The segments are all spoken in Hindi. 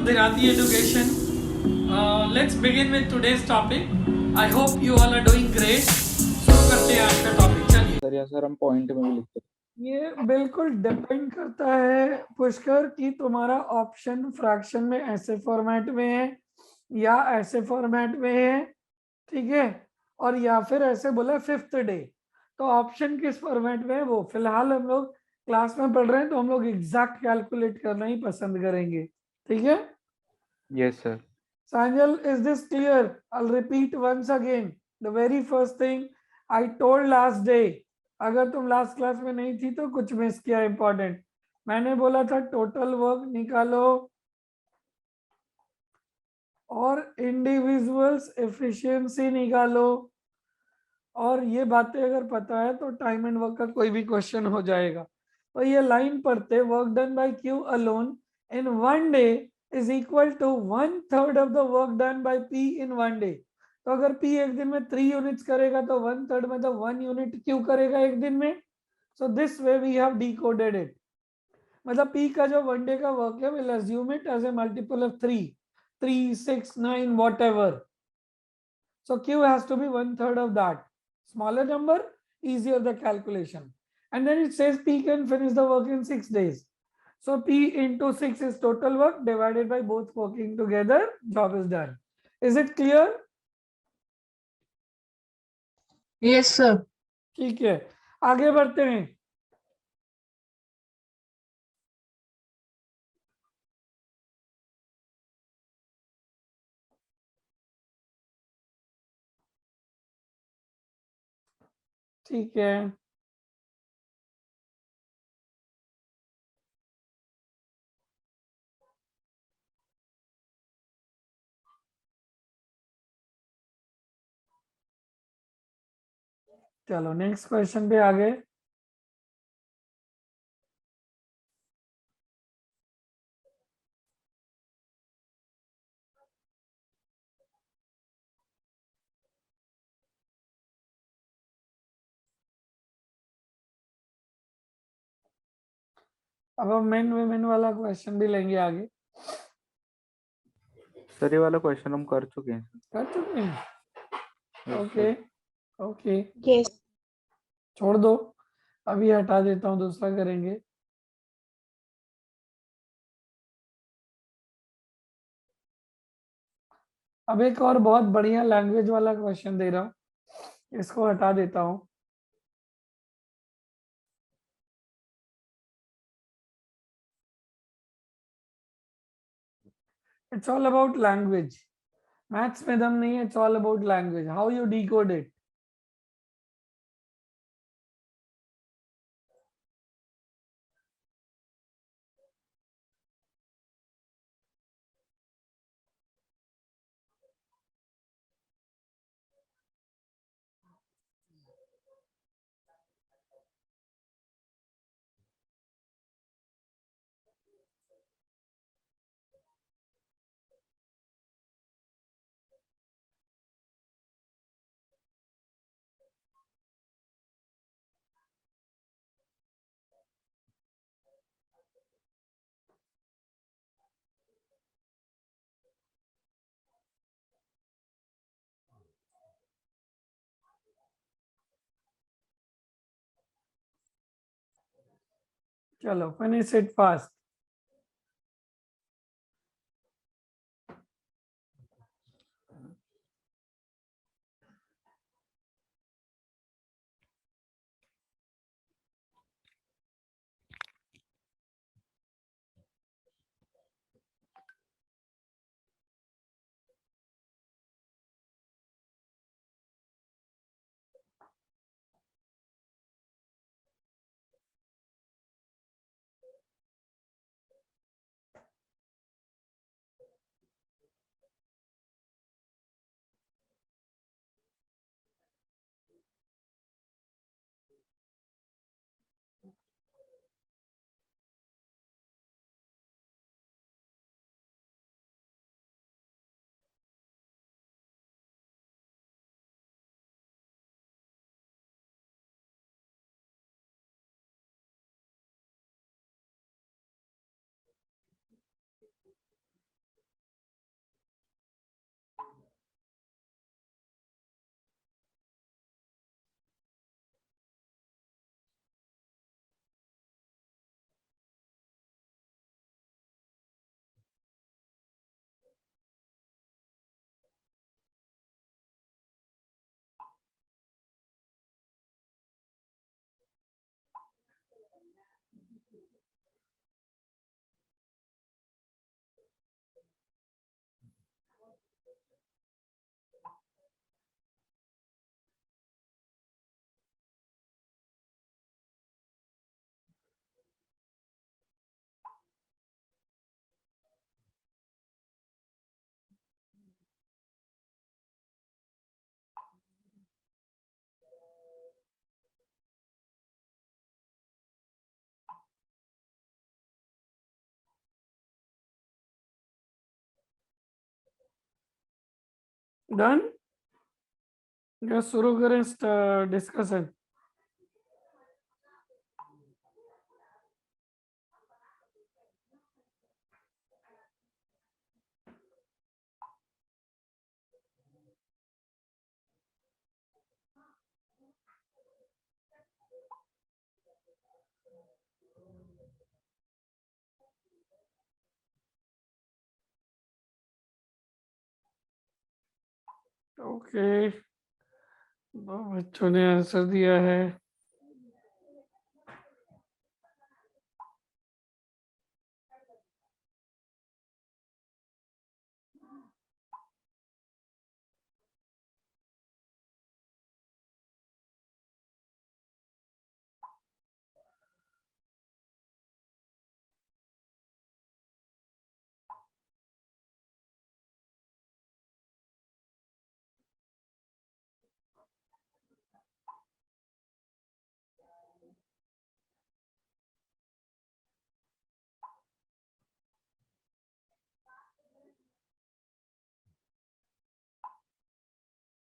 Gujarati Education. Let's begin with today's topic. I hope you all are doing great. शुरू करते हैं आज का टॉपिक, चलिए। सर या सर हम पॉइंट में भी लिखते हैं। ये बिल्कुल डिपेंड करता है पुष्कर कि तुम्हारा ऑप्शन फ्रैक्शन में ऐसे फॉर्मेट में है या ऐसे फॉर्मेट में है, ठीक है, और या फिर ऐसे बोला फिफ्थ डे। तो ऑप्शन किस फॉर्मेट में है वो फिलहाल हम लोग क्लास में पढ़ रहे हैं, तो हम लोग एग्जैक्ट कैलकुलेट करना ही पसंद करेंगे, ठीक है। Yes sir. Sanjal, is this clear? I'll repeat once again. The very first thing I told last day. अगर तुम लास्ट क्लास में नहीं थी तो कुछ मिस किया इंपॉर्टेंट। मैंने बोला था टोटल वर्क निकालो और इंडिविजुअल्स एफिशिएंसी निकालो, और ये बातें अगर पता है तो टाइम एंड वर्क का कोई भी क्वेश्चन हो जाएगा। तो ये लाइन पढ़ते, work done by Q alone in one day is equal to 1/3 of the work done by P in one day. तो अगर पी एक दिन में 3 यूनिट्स करेगा तो 1/3 मतलब 1 यूनिट क्यू करेगा एक दिन में। So this way we have decoded it. मतलब पी का जो वन डे का वर्क है will assume it as a multiple of 3, 6, 9 whatever. So Q has to be 1/3 of that. Smaller number, easier the calculation. And then it says P can finish the work in 6 days. So P into 6 is total work divided by both working together, job is done. Is it clear? Yes, sir. ठीक है, आगे बढ़ते हैं। ठीक है, चलो नेक्स्ट क्वेश्चन पे आगे। अब हम मेन वुमेन वाला क्वेश्चन भी लेंगे आगे। सर ये वाला क्वेश्चन हम कर चुके हैं। कर चुके हैं, Yes, okay sir. Okay, Yes. छोड़ दो, अभी हटा देता हूँ, दूसरा करेंगे। अब एक और बहुत बढ़िया लैंग्वेज वाला क्वेश्चन दे रहा हूँ, इसको हटा देता हूँ। It's all about language, maths में दम नहीं है, it's all about language, how you decode it. चलो फिनिश इट फास्ट। डन? या शुरू करें डिस्कशन? ओके, दो बच्चों ने आंसर दिया है।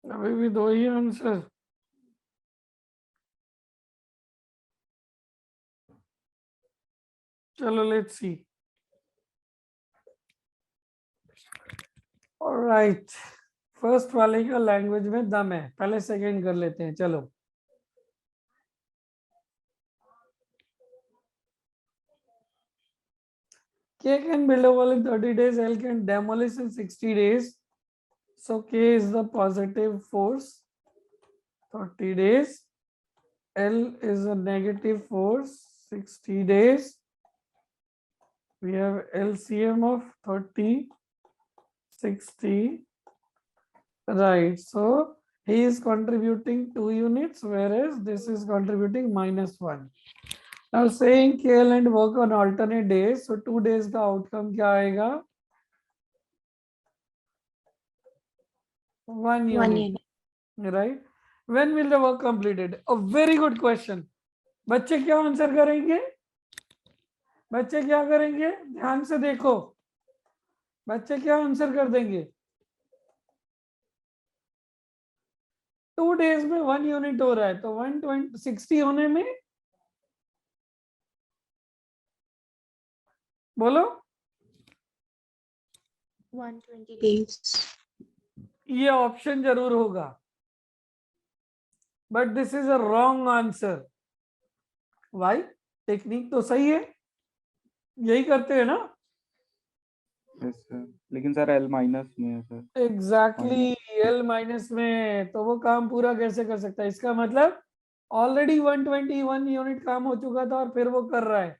अभी भी दो ही आंसर। चलो लेट्स सी। ऑलराइट, फर्स्ट वाले का लैंग्वेज में दम है, पहले सेकंड कर लेते हैं। चलो, K can build a wall in 30 days, L can demolish in 60 days. So K is the positive force, 30 days. L is a negative force, 60 days. We have LCM of 30, 60. Right, so he is contributing 2 units, whereas this is contributing -1. Now saying KL and work on alternate days, so 2 days का outcome क्या आएगा? 1 unit. Right? When will the work completed? A very good question. बच्चे क्या आंसर करेंगे? बच्चे क्या करेंगे? ध्यान से देखो, बच्चे क्या आंसर कर देंगे? 2 days में 1 यूनिट हो रहा है, तो 160 होने में, बोलो, 120 days. ये ऑप्शन जरूर होगा, but this is a wrong answer. Why? Technique तो सही है, यही करते हैं ना? यस सर, लेकिन सर L माइनस में है सर। एग्जैक्टली, L माइनस में, तो वो काम पूरा कैसे कर सकता है? इसका मतलब ऑलरेडी 121 यूनिट काम हो चुका था और फिर वो कर रहा है।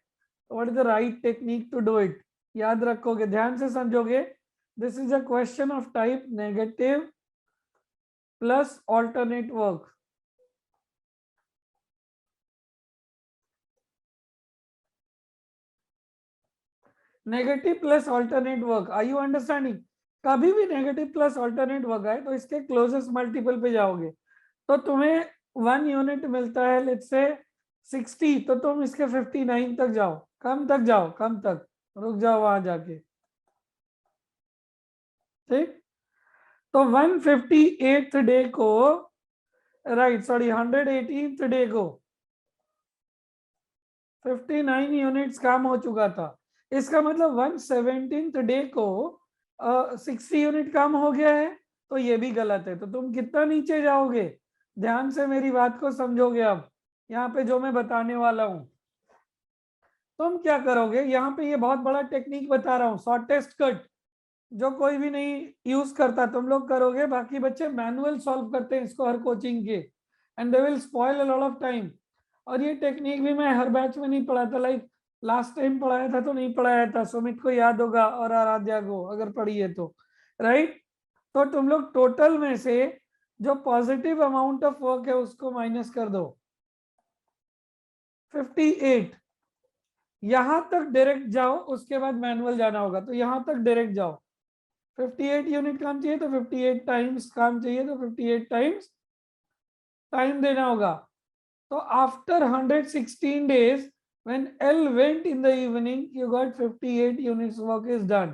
What is the right technique to do it? याद रखोगे, ध्यान से समझोगे। This is a question of type negative plus alternate work. Negative plus alternate work, are you understanding? कभी भी नेगेटिव प्लस ऑल्टरनेट वर्क आए तो इसके क्लोजेस्ट मल्टीपल पे जाओगे, तो तुम्हें 1 यूनिट मिलता है, लेट्स से 60, तो तुम इसके 59 तक जाओ, कम तक जाओ, कम तक रुक जाओ वहां जाके। ठीक, तो 158th डे को, राइट सॉरी 118th डे को 59 यूनिट्स काम हो चुका था। इसका मतलब 117th डे को 60 यूनिट काम हो गया है, तो ये भी गलत है। तो तुम कितना नीचे जाओगे? ध्यान से मेरी बात को समझोगे। अब यहाँ पे जो मैं बताने वाला हूं, तुम क्या करोगे? यहाँ पे ये बहुत बड़ा टेक्निक बता रहा हूँ, शॉर्टेस्ट कट, जो कोई भी नहीं यूज करता, तुम लोग करोगे। बाकी बच्चे मैनुअल सॉल्व करते हैं इसको हर कोचिंग के, and they will spoil a lot of time. और ये टेक्निक भी मैं हर बैच में नहीं पढ़ाता, लाइक लास्ट टाइम पढ़ाया था तो नहीं पढ़ाया था, सुमित को याद होगा और आराध्या को अगर पढ़ी है तो, राइट? तो तुम लोग टोटल में से जो पॉजिटिव अमाउंट ऑफ वर्क है उसको माइनस कर दो, 58। यहां तक डायरेक्ट जाओ, उसके बाद मैनुअल जाना होगा, तो यहां तक डायरेक्ट जाओ। 58 यूनिट काम चाहिए तो 58 टाइम्स काम चाहिए, तो 58 टाइम्स टाइम देना होगा। तो after 116 days when L went in the evening, you got 58 units work is done.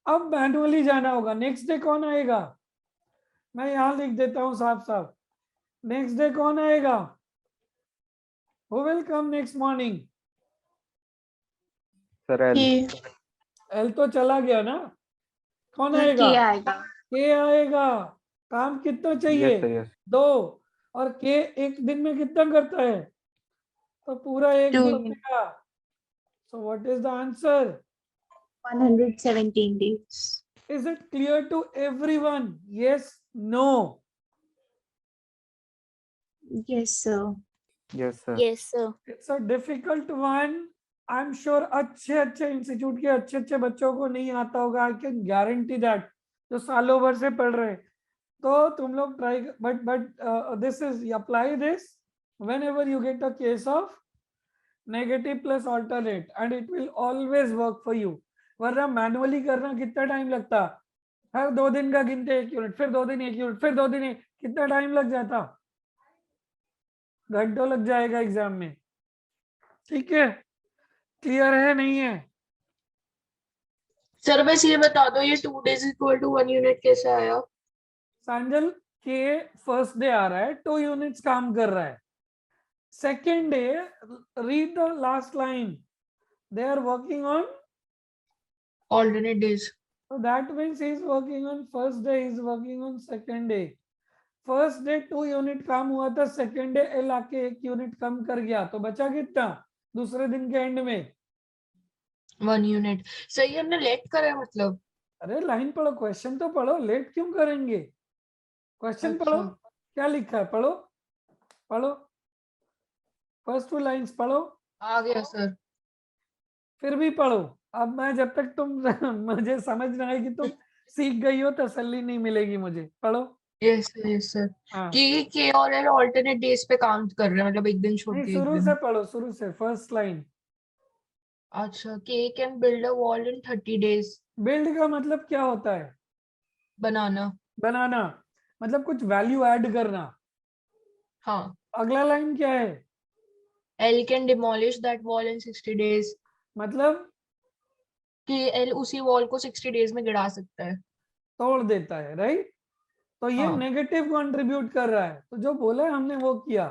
अब मैनुअली जाना होगा। नेक्स्ट डे कौन आएगा? मैं यहाँ लिख देता हूँ साफ साफ। नेक्स्ट डे कौन आएगा? Who will come next morning? Sir L. K. L तो चला गया ना, कौन Sir, आएगा? K आएगा. के आएगा। काम कितना चाहिए? Yes sir yes. 2। और के एक दिन में कितना करता है? तो पूरा एक 2. दिन का। So what is the answer? 117 days. Is it clear to everyone? Yes, no. Yes, sir. Yes sir. Yes, sir. It's a difficult one. I'm sure अच्छे इंस्टीट्यूट के अच्छे बच्चों को नहीं आता होगा. I can guarantee that. जो सालों भर से पढ़ रहे, तो तुम लोग try. but this is, apply this whenever you get a case of negative plus alternate, and it will always work for you. वरना मैनुअली करना कितना टाइम लगता? हर 2 दिन का गिनते 1 यूनिट, फिर 2 दिन 1 यूनिट, फिर 2 दिन 1, कितना टाइम लग जाता? घंटों लग जाएगा एग्जाम में. ठीक है, क्लियर है नहीं है? सर बस ये बता दो, ये 2 days इक्वल टू 1 यूनिट कैसे आया? सांजल के फर्स्ट डे आ रहा है, 2 यूनिट्स काम कर रहा है. Second day, read the last line, they are working on. Alternate days. So that means he is working on first day, he is working on second day. First day 2 unit काम हुआ था, सेकेंड डे एल आके 1 यूनिट कम कर गया, तो बचा कितना दूसरे दिन के एंड में? 1 यूनिट. सही, हमने लेट करा है मतलब. अरे लाइन पढ़ो, क्वेश्चन तो पढ़ो, लेट क्यों करेंगे? क्वेश्चन अच्छा. पढ़ो, क्या लिखा है पढ़ो. पढ़ो, फर्स्ट 2 लाइंस पढ़ो, आ गया सर. फिर भी पढ़ो. अब मैं जब तक तुम मुझे समझ ना आए कि तुम सीख गई हो, तसल्ली नहीं मिलेगी मुझे. पढ़ो. Yes sir. हाँ, कि के और एल ऑल्टरनेट डेज पे काम कर रहे हैं, मतलब एक दिन छोड़ नहीं के एक शुरू दिन. से पढ़ो, शुरू से फर्स्ट लाइन. अच्छा. के can build a wall in 30 days. Build का मतलब क्या होता है? बनाना. बनाना, मतलब कुछ वैल्यू ऐड करना. हाँ. अगला लाइन क्या है? L can demolish that wall in 60 days. मतलब कि एल उसी वॉल को 60 days में गिरा सकता है. तोड़ देता है, राइट? तो ये हाँ. नेगेटिव कंट्रीब्यूट कर रहा है, तो जो बोला है हमने वो किया.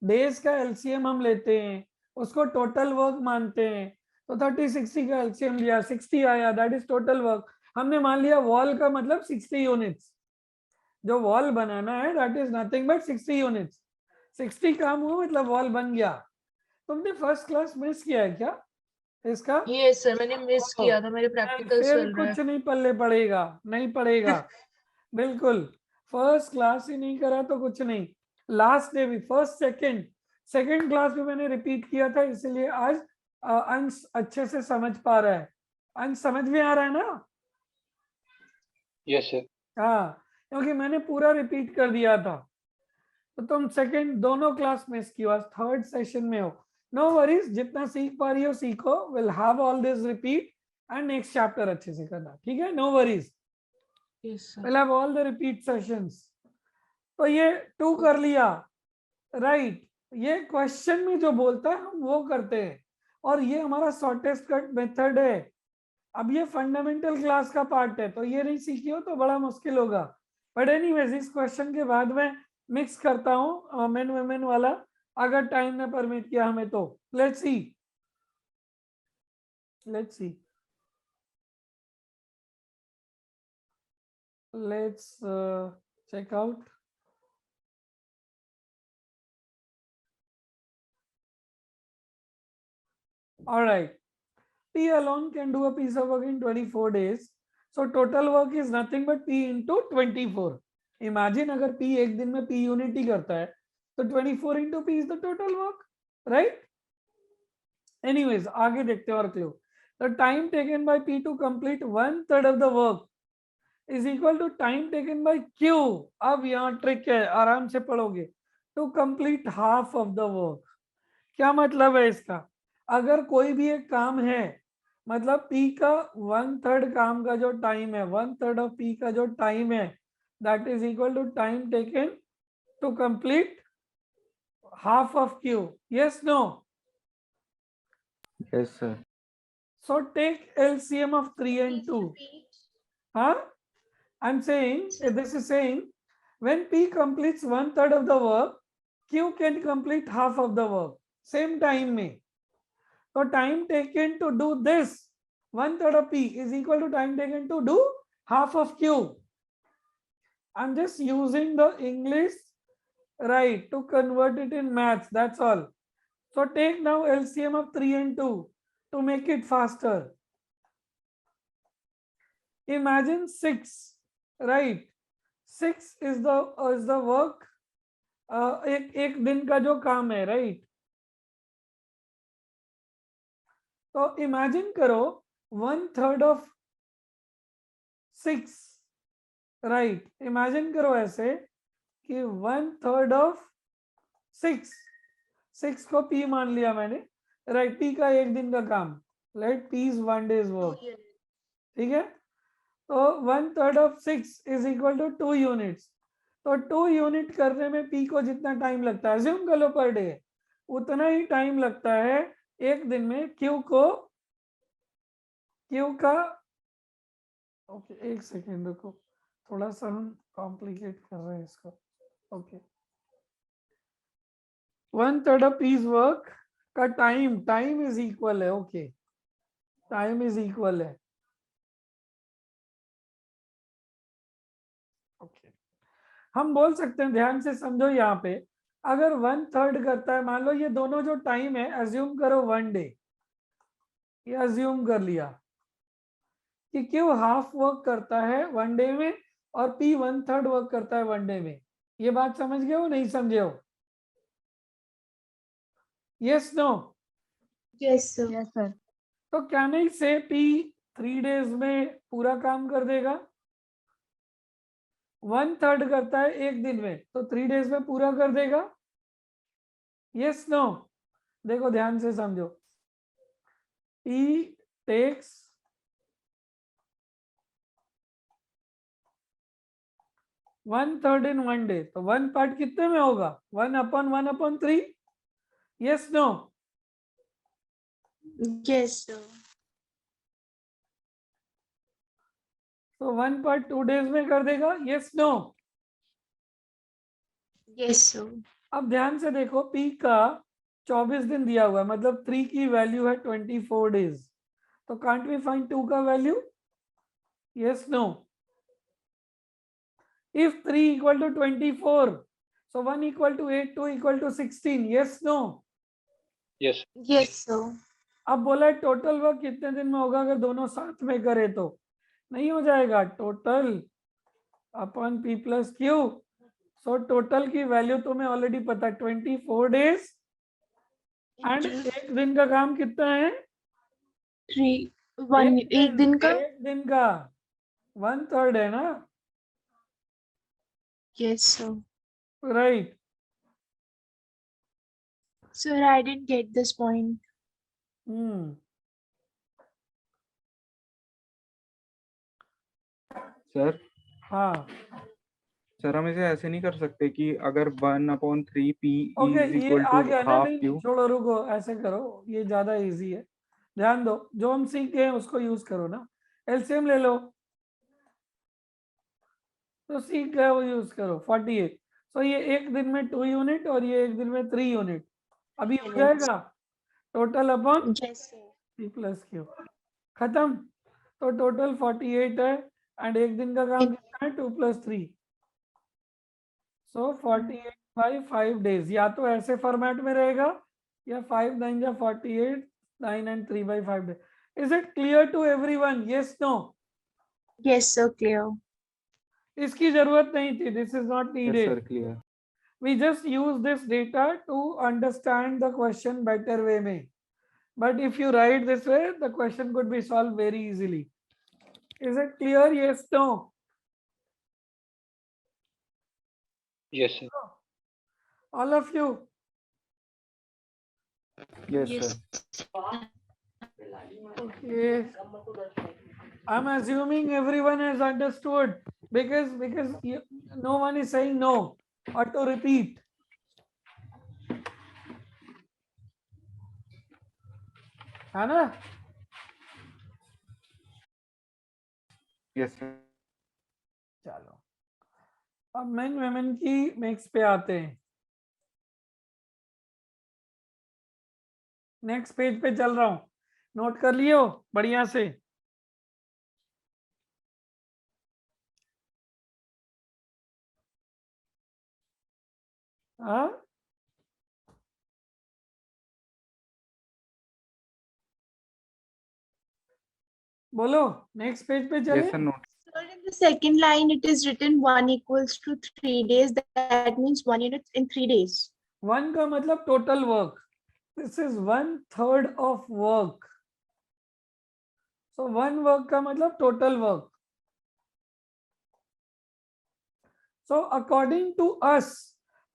डेज का एलसीएम हम लेते हैं, उसको टोटल वर्क मानते हैं, तो 30-60 का एलसीएम लिया, 60 आया, दैट इज टोटल वर्क. हमने मान लिया वॉल का मतलब 60 यूनिट्स, जो वॉल बनाना है that is nothing but 60 units. 60 काम हुआ मतलब वॉल बन गया. तुमने फर्स्ट क्लास मिस किया है क्या इसका? ये सर मैंने मिस किया था, मेरे प्रैक्टिकल फिर चल रहा है. कुछ नहीं पल्ले पड़ेगा, नहीं पड़ेगा. बिल्कुल, फर्स्ट क्लास ही नहीं करा तो कुछ नहीं. लास्ट डे भी, फर्स्ट सेकंड क्लास भी मैंने रिपीट किया था, इसलिए आज अंश अच्छे से समझ पा रहा है. अंश समझ में आ रहा है ना? Yes sir. हाँ, क्योंकि मैंने पूरा रिपीट कर दिया था. तो तुम सेकंड दोनों क्लास मिस की, आज थर्ड सेशन में हो. नो वरीज, जितना सीख पा रही हो सीखो. Will have all this repeat and next chapter अच्छे से करना, ठीक है? No worries, Yes, sir. we'll have all the repeat sessions. तो ये 2 कर लिया, राइट? ये क्वेश्चन में जो बोलता है हम वो करते हैं, और ये हमारा शॉर्टेस्ट कट मेथड है. अब ये फंडामेंटल क्लास का पार्ट है, तो ये नहीं सीखी हो तो बड़ा मुश्किल होगा. बट एनीवेज, इस क्वेश्चन के बाद में मिक्स करता हूँ मेन वुमेन वाला, अगर टाइम ने परमिट किया हमें तो. Let's see. Let's check out. All right. P alone can do a piece of work in 24 days. So total work is nothing but P into 24. Imagine अगर P एक दिन में P यूनिट ही करता है, तो 24 into P is the total work, right? Anyways, आगे देखते हैं और clue. The time taken by P to complete 1/3 of the work is equal to time taken by Q. अब यहाँ ट्रिक है, आराम से पढ़ोगे. To complete half of the work. क्या मतलब है इसका? अगर कोई भी एक काम है, मतलब P का 1/3 काम का जो टाइम है, 1/3 ऑफ P का जो टाइम है, that is equal to time taken to complete half of Q. Yes no? Yes sir. So take LCM of 3 and 2. हाँ, I'm saying, this is saying, when P completes 1/3 of the work, Q can complete half of the work, same time में. So time taken to do this 1/3 of P is equal to time taken to do half of Q. I'm just using the English right to convert it in maths, that's all. So take now LCM of 3 and 2 to make it faster. Imagine 6, right? 6 is the work, एक दिन का जो काम है, right? तो imagine करो 1/3 of 6, right? Imagine करो ऐसे कि 1/3 of 6 को P मान लिया मैंने, right? P का एक दिन का काम, let P is 1 day's work, ठीक है? तो 1/3 of 6 is equal to 2 units. तो 2 यूनिट करने में P को जितना टाइम लगता है, assume कर लो पर डे, उतना ही टाइम लगता है एक दिन में Q का, ओके एक सेकेंड रुको, थोड़ा सा हम कॉम्प्लिकेट कर रहे हैं इसको. ओके 1/3 of P's वर्क का टाइम इज इक्वल है, ओके टाइम इज इक्वल है, ओके हम बोल सकते हैं, ध्यान से समझो यहाँ पे, अगर 1/3 करता है, मान लो ये दोनों जो टाइम है, अज्यूम करो 1 डे, ये अज्यूम कर लिया कि क्यों हाफ वर्क करता है 1 डे में और P 1/3 वर्क करता है 1 डे में. ये बात समझ गए हो नहीं समझे हो? Yes no? Yes, sir. Yes, sir. तो क्या नहीं से P 3 डेज में पूरा काम कर देगा? 1/3 करता है एक दिन में, तो 3 डेज में पूरा कर देगा? Yes no? देखो ध्यान से समझो, P takes 1/3 in 1 day, तो 1 पार्ट कितने में होगा? 1/1/3. Yes no? Yes, sir. तो 1 पार्ट 2 डेज में कर देगा? Yes no? Yes, sir. अब ध्यान से देखो, P का 24 दिन दिया हुआ है, मतलब 3 की वैल्यू है 24 डेज, तो कांट वी फाइंड 2 का value? Yes no? If 3 equal to 24, so 1 equal to 8, 2 equal to 16. Yes, no? Yes. Yes, sir. अब बोला टोटल वर्क कितने दिन में होगा अगर दोनों साथ में करे तो? नहीं हो जाएगा, टोटल अपन P plus Q. So total की वैल्यू तुम्हें ऑलरेडी पता है, 24 डेज एंड एक दिन का काम कितना है? 1 दिन का. एक दिन का 1/3 है ना? Yes, sir. Right. Sir, I didn't get this point. Sir हाँ सर हम इसे ऐसे नहीं कर सकते कि अगर 1/3 P ओके, is ये equal आ to गया ना? half नहीं Q. छोड़ो, रुको, ऐसे करो, ये ज्यादा इजी है. ध्यान दो, जो हम सीख गए हैं उसको यूज करो ना. एलसीएम ले लो, तो सीख गए वो यूज करो. 48, सो ये एक दिन में 2 यूनिट और ये एक दिन में 3 यूनिट. अभी हो जाएगा total upon Yes, sir. P plus Q. खत्म. तो टोटल 48 है एंड एक दिन का काम कितना है? 2 plus 3. So 48 by 5 days. या तो ऐसे फॉर्मेट में रहेगा या 5 9 या 48 9 and 3 by 5 days. Is it clear to everyone? Yes, no? Yes, sir. Clear. इसकी जरूरत नहीं थी. This is not Yes needed. sir, clear. We just use this data to understand the question better way में. But if you write this way, the question could be solved very easily. Is it clear? Yes, no? Yes sir. All of you? Yes, Yes. sir. Okay. I'm assuming everyone has understood because no one is saying no or to repeat. है ना? Yes sir. चलो अब मेन वेमेन की मिक्स पे आते हैं। नेक्स्ट पेज पे चल रहा हूं, नोट कर लियो बढ़िया से। हाँ बोलो, नेक्स्ट पेज पे चले। Yes sir, note. Sir, in the second line, it is written 1 equals to 3 days. That means 1 unit in 3 days. 1 का मतलब total work, this is 1/3 of work. So 1 work का मतलब total work. So according to us,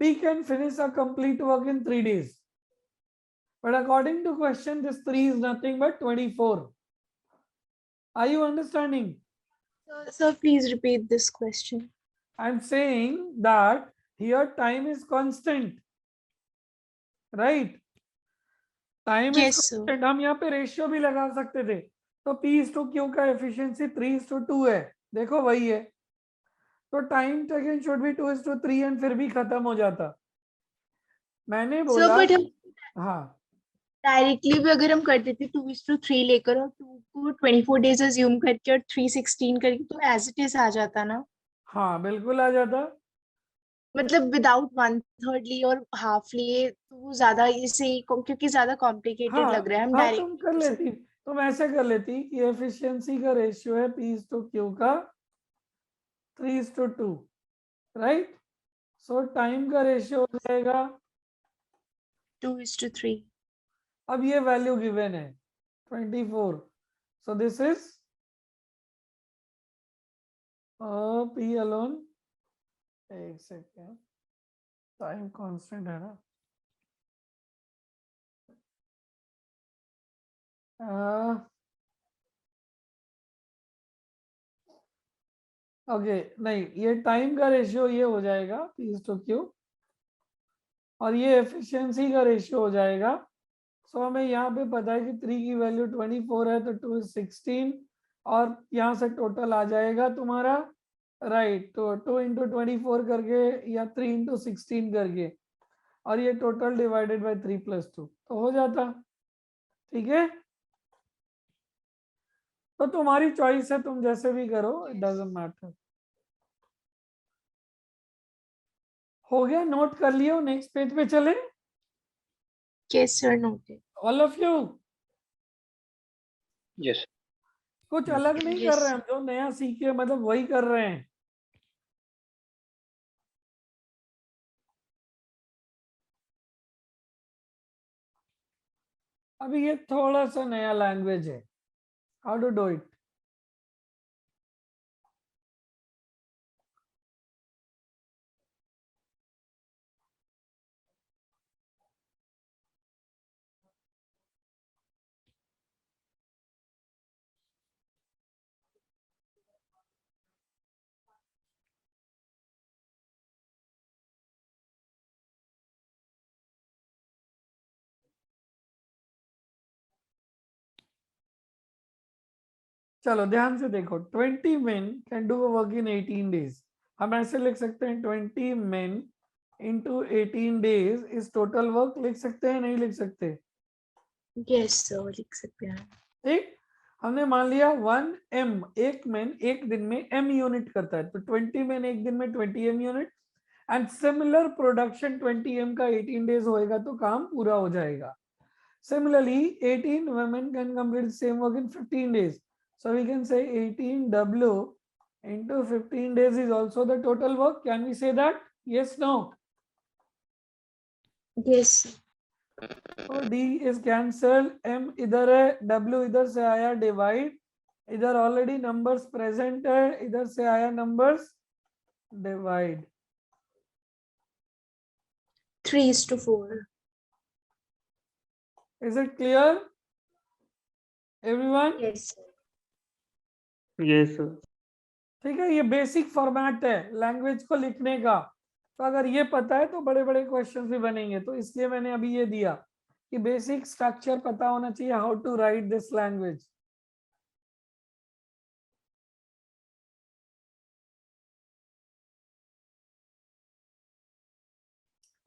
we can finish a complete work in 3 days. But according to question, this 3 is nothing but 24. Are you understanding? Sir, please repeat this question. I'm saying that here time is constant. Right? Time is Yes, sir. constant. हम यहाँ पे रेशियो भी लगा सकते थे। तो P/Q का एफिशिएंसी 3:2 है। देखो वही है। तो time taken should be 2:3 and फिर भी खत्म हो जाता। मैंने Sir, बोला but हम हाँ डायरेक्टली भी अगर हम करते थे 2:3 लेकर और 2 को 24 डेज अज्यूम करके और 3:16 करके तो एज इट इज आ जाता ना, हाँ बिल्कुल आ जाता। मतलब विदाउट 1/3 लिए और हाफ लिए तो वो ज्यादा इसे क्योंकि ज्यादा कॉम्प्लिकेटेड हाँ लग रहा है, हम हाँ तुम डायरेक्ट कर लेती, तुम ऐसे कर लेती कि एफिशिएंसी का रेशियो है P/Q का 3:2, राइट? सो टाइम का रेशियो हो जाएगा। 2:3. अब ये वैल्यू गिवन है 24, so this is P alone. एक सेकेंड, टाइम कांस्टेंट है ना। ओके नहीं, ये टाइम का रेशियो ये हो जाएगा P/Q और ये एफिशिएंसी का रेशियो हो जाएगा। सो हमें यहाँ पे पता है कि 3 की वैल्यू 24 है तो 2 is 16 और यहाँ से टोटल आ जाएगा तुम्हारा राइट। तो 2 into 24 करके या 3 into 16 करके और ये टोटल डिवाइडेड बाय 3 + 2 तो हो जाता। ठीक है, तो तुम्हारी चॉइस है, तुम जैसे भी करो, इट डजंट मैटर। हो गया, नोट कर लियो। नेक्स्ट पेज पे चले। Yes, sir, noted. All of you Yes. कुछ अलग नहीं कर Yes. रहे हैं, जो नया सीखे मतलब वही कर रहे हैं। अभी ये थोड़ा सा नया लैंग्वेज है, हाउ टू डू इट। चलो ध्यान से देखो, 20 men can do a work in 18 days। हम ऐसे लिख सकते हैं 20 men into 18 days इस टोटल वर्क लिख सकते हैं, नहीं लिख सकते? Yes, sir, लिख सकते हैं। ठीक, हमने मान लिया 1 m, एक मैन एक दिन में m यूनिट करता है, तो 20 मैन एक दिन में 20 m unit and similar production 20 m का 18 डेज होएगा तो काम पूरा हो जाएगा। Similarly, 18 women can complete the same work in 15 days. So we can say 18W into 15 days is also the total work. Can we say that? Yes, no? Yes. So D is cancelled. M इधर है, W इधर से आया, divide. इधर already numbers present है, इधर से आया numbers, divide. 3:4. Is it clear? Everyone? Yes, sir. Yes sir. ठीक है, ये बेसिक फॉर्मेट है लैंग्वेज को लिखने का। तो अगर ये पता है तो बड़े बड़े क्वेश्चंस भी बनेंगे, तो इसलिए मैंने अभी ये दिया कि बेसिक स्ट्रक्चर पता होना चाहिए, how to write this language.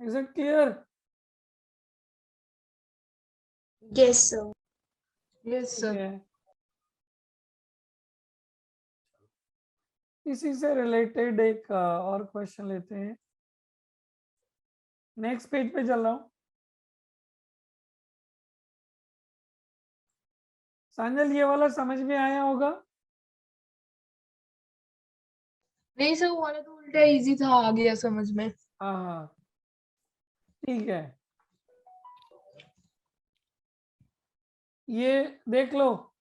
Is it clear? Yes, sir. Yes, ठीक sir. है. इसी से रिलेटेड एक और क्वेश्चन लेते हैं. नेक्स्ट पेज पे चल रहा हूँ. सांजल ये वाला समझ में आया होगा. नहीं सर, वो वाला तो उल्टा इजी था, आ गया समझ में. हाँ हाँ ठीक है. ये देख लो.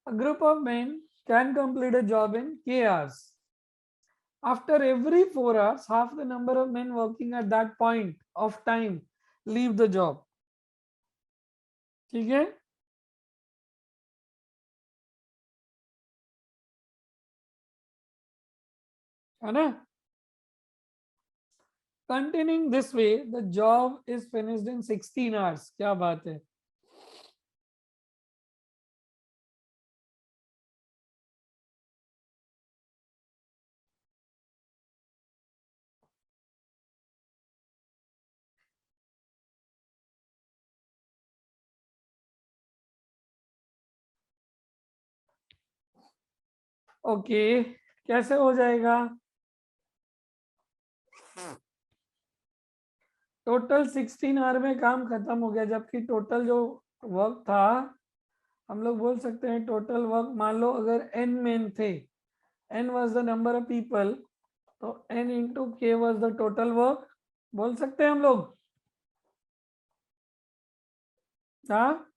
A group of men can complete a job in k hours. After every 4 hours, half the number of men working at that point of time leave the job. ठीक है. है ना. Continuing this way, the job is finished in 16 hours. क्या बात है. ओके कैसे हो जाएगा. टोटल 16 आवर में काम खत्म हो गया, जबकि टोटल जो वर्क था हम लोग बोल सकते हैं टोटल वर्क. मान लो अगर n मेन थे, n was the number of people, तो n into k was the total work. बोल सकते हैं हम लोग. हाँ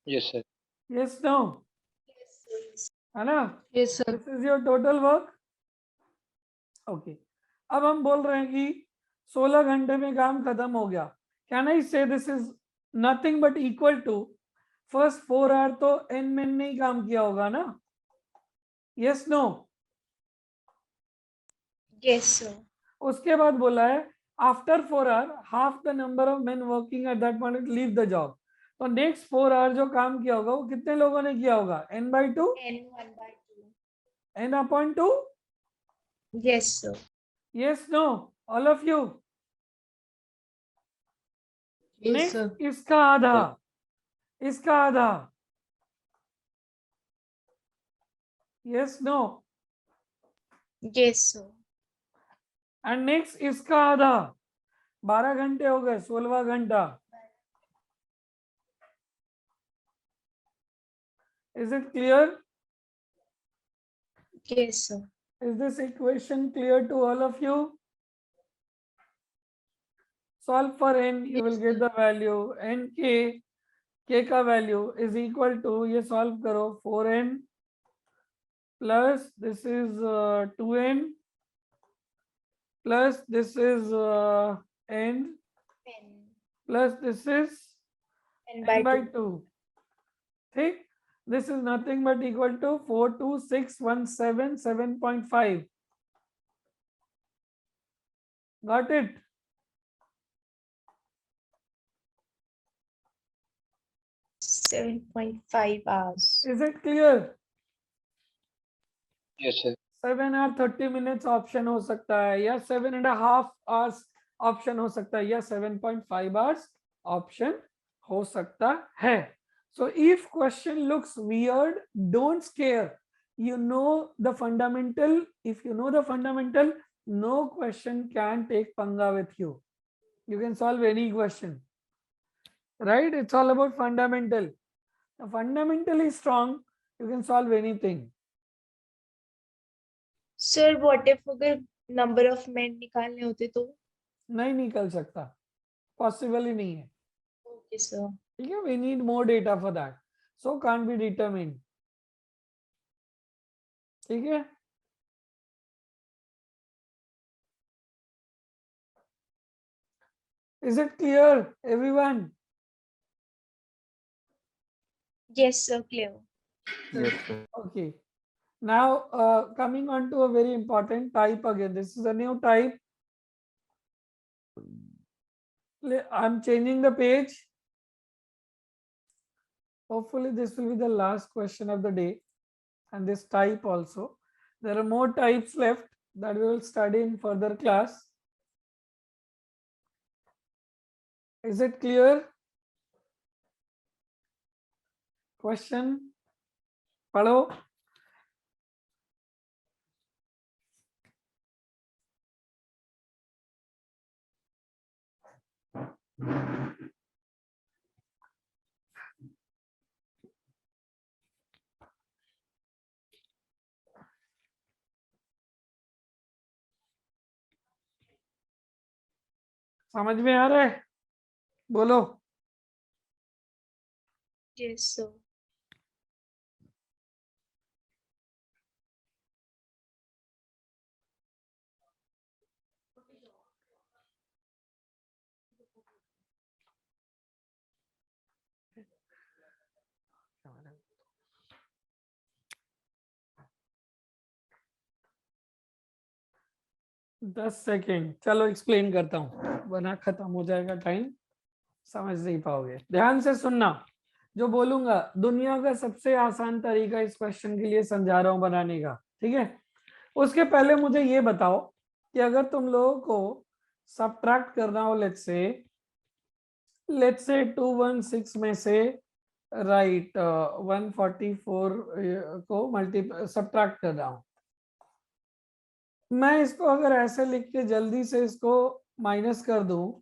Yes, sir. Yes no. है ना. Yes sir. This is your total work. Okay. अब हम बोल रहे हैं कि 16 घंटे में काम खत्म हो गया. Can I say this is nothing but equal to first 4 hour तो n मैन ने ही काम किया होगा ना. Yes no. Yes, sir. उसके बाद बोला है after 4 hour half the number of men working at that point leave the job. तो नेक्स्ट 4 आवर जो काम किया होगा वो कितने लोगों ने किया होगा. n/2. N1/2. n/2. Yes, sir. yes no all of you. Yes next sir. इसका आधा, इसका आधा. Yes no. Yes, sir. And next इसका आधा. 12 घंटे हो गए, 16वां घंटा. Is it clear. Yes, sir. Is this equation clear to all of you? Solve for n, you will get the value nk. k का value is equal to, ये solve करो, 4n plus this is 2n plus this is n N. plus this is N/2. n/2. ठीक. This is nothing but equal to 42617 7.5. Got it. $7.5 hours. Is it clear. Yes, sir. 7 hour 30 minutes option हो सकता है, या 7.5 hours ऑप्शन हो सकता है, या 7.5 hours ऑप्शन हो सकता है. So if question looks weird, don't scare. You know the fundamental. If you know the fundamental, no question can take panga with you. You can solve any question. Right? It's all about fundamental. The fundamental is strong, you can solve anything. Sir, what if अगर number of men निकालने होते तो? नहीं निकल सकता. Possible ही नहीं है. Okay, sir. ठीक है. We need more data for that. So can't be determined. ठीक है. Is it clear, everyone? Yes, sir. Clear. Yes, sir. Okay. Now coming on to a very important type again. This is a new type. I'm changing the page. Hopefully this will be the last question of the day, and this type also. There are more types left that we will study in further class. Is it clear? Question पढ़ो। समझ में आ रहा है? बोलो। Yes, sir. दस सेकेंड, चलो एक्सप्लेन करता हूँ वरना खत्म हो जाएगा टाइम, समझ नहीं पाओगे। ध्यान से सुनना, जो बोलूंगा दुनिया का सबसे आसान तरीका इस क्वेश्चन के लिए समझा रहा हूँ बनाने का, ठीक है? उसके पहले मुझे ये बताओ कि अगर तुम लोगों को सब्ट्रैक्ट करना हो, लेट्स से 216 में से राइट 144 को मल्टी सब्ट्रैक्ट कर रहा हूं, मैं इसको अगर ऐसे लिख के जल्दी से इसको माइनस कर दूं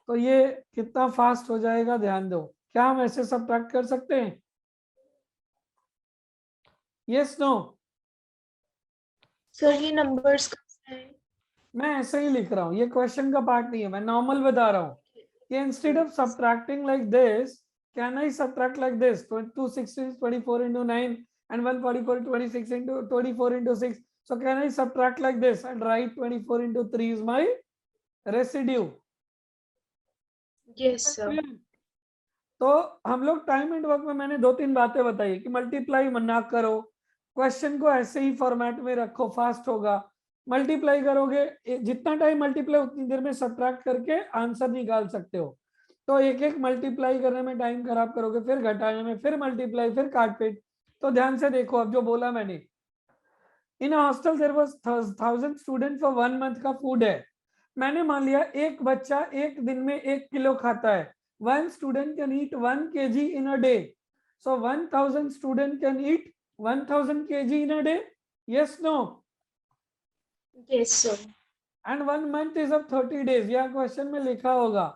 तो ये कितना फास्ट हो जाएगा, ध्यान दो। क्या हम ऐसे सब्ट्रैक्ट कर सकते हैं? Yes no? सर ये नंबर्स कैसे हैं? मैं ऐसे ही लिख रहा हूँ, ये क्वेश्चन का पार्ट नहीं है, मैं नॉर्मल बता रहा हूँ कि instead of subtracting like this, can I subtract like this? 260 24 into 9 and 144 26 into 24 into 6. So can I subtract like this and write 24 into 3 is my residue? Yes, sir. तो हम लोग टाइम एंड वर्क में मैंने दो तीन बातें बताई कि मल्टीप्लाई ना करो, क्वेश्चन को ऐसे ही फॉर्मेट में रखो, फास्ट होगा। मल्टीप्लाई करोगे, जितना टाइम मल्टीप्लाई उतनी देर में सब्ट्रैक्ट करके आंसर निकाल सकते हो। तो एक एक मल्टीप्लाई करने में टाइम खराब करोगे, फिर घटाने में, फिर मल्टीप्लाई, फिर काट पीट। तो ध्यान से देखो, अब जो बोला मैंने, in hostel there was 1000 student for 1 month का फूड है। मैंने मान लिया एक बच्चा एक दिन में 1 किलो खाता है। 1 student can eat 1 kg in a day. So 1000 student can eat 1000 kg in a day. Yes, no? Yes, sir. And 1 month is of 30 days. यह क्वेश्चन में लिखा होगा,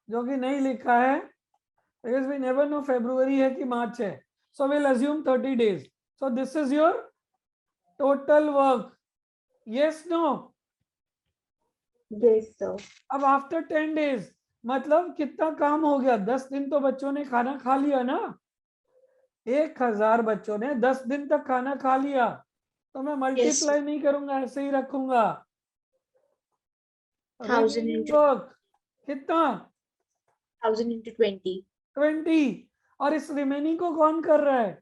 जो कि नहीं लिखा है because we never know February है कि मार्च है. So we'll assume 30 days. So this is your total work. Yes, no? Yes, sir. अब आफ्टर 10 days मतलब कितना काम हो गया? 10 दिन तो बच्चों ने खाना खा लिया ना। 1000 बच्चों ने 10 दिन तक खाना खा लिया, तो मैं मल्टीप्लाई नहीं करूंगा, ऐसे ही रखूंगा। 1000 into वर्क कितना? 1000 into 20. 20। और इस रिमेनिंग को कौन कर रहा है?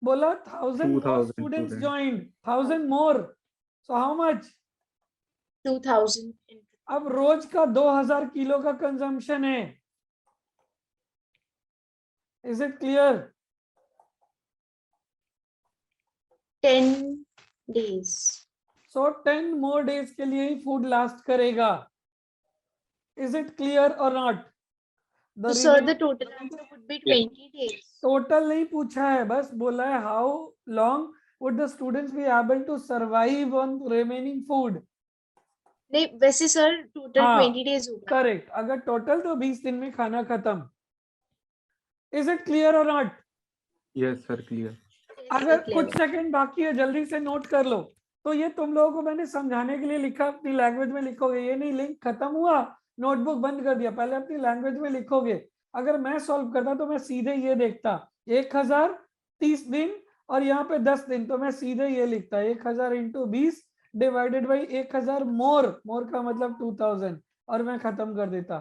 बोला 1000 students joined, 1000 more, so how much? 2000 into अब रोज का 2000 किलो का कंजम्पशन है। Is it clear? 10 days. So 10 more days के लिए ही फूड लास्ट करेगा। इज इट क्लियर और not? So, sir, the total answer would be 20 days. Total नहीं पूछा है, बस बोला है how long would the students be able to survive on remaining food. नहीं, वैसे सर टोटल 20 days होगा। करेक्ट, अगर टोटल तो 20 दिन में खाना खत्म। इज इट क्लियर और नॉट? Yes sir, clear. अगर कुछ सेकंड बाकी है जल्दी से नोट कर लो। तो ये तुम लोगों को मैंने समझाने के लिए लिखा, अपनी लैंग्वेज में लिखोगे, ये नहीं लिंक खत्म हुआ नोटबुक बंद कर दिया, पहले अपनी लैंग्वेज में लिखोगे। अगर मैं सॉल्व करता तो मैं सीधे ये देखता 1030 दिन और यहाँ पे 10 दिन, तो मैं सीधे ये लिखता 1000 into 20 डिवाइडेड बाई 1000 मोर का मतलब 2000 और मैं खत्म कर देता।